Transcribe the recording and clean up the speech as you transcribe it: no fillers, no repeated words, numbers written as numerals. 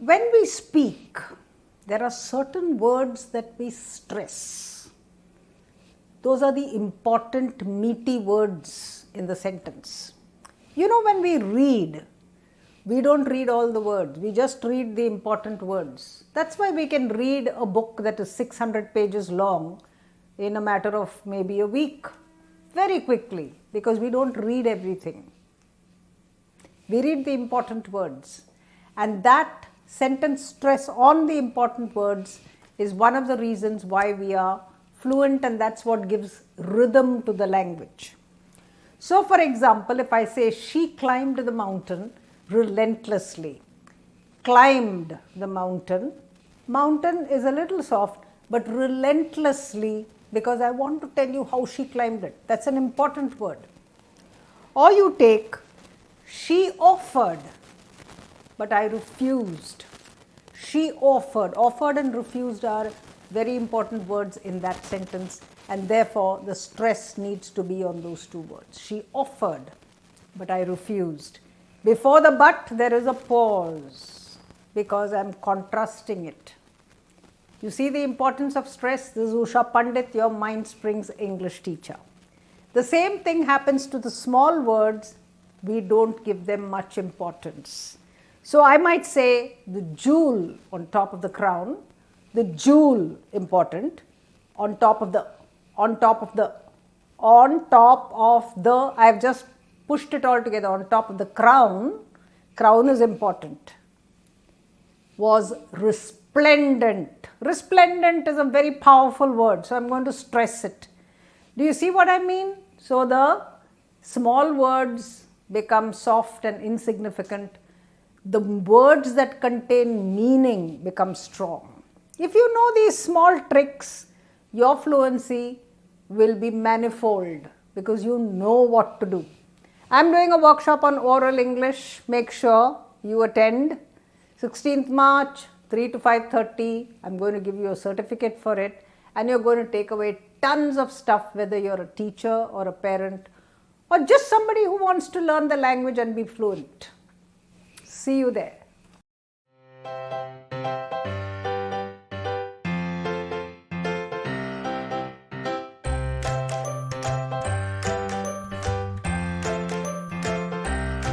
When we speak, there are certain words that we stress. Those are the important, meaty words in the sentence. You know, when we read, we don't read all the words. We just read the important words. That's why we can read a book that is 600 pages long in a matter of maybe a week, very quickly, because we don't read everything. We read the important words. And that sentence stress on the important words is one of the reasons why we are fluent, and that's what gives rhythm to the language. So, for example, if I say, she climbed the mountain relentlessly. Climbed the mountain. Mountain is a little soft, but relentlessly, because I want to tell you how she climbed it. That's an important word. Or you take, she offered, but I refused. She offered. Offered and refused are very important words in that sentence, and therefore the stress needs to be on those two words. She offered, but I refused. Before the but, there is a pause because I am contrasting it. You see the importance of stress? This is Usha Pandit, your Mindsprings English teacher. The same thing happens to the small words. We don't give them much importance. So I might say the jewel on top of the crown, the jewel important, on top of the, I have just pushed it all together, on top of the crown is important, was resplendent. Resplendent is a very powerful word, so I am going to stress it. Do you see what I mean? So the small words become soft and insignificant. The words that contain meaning become strong. If you know these small tricks, your fluency will be manifold because you know what to do. I am doing a workshop on oral English. Make sure you attend. 16th March, 3 to 5:30. I am going to give you a certificate for it, and you are going to take away tons of stuff, whether you are a teacher or a parent or just somebody who wants to learn the language and be fluent. See you there.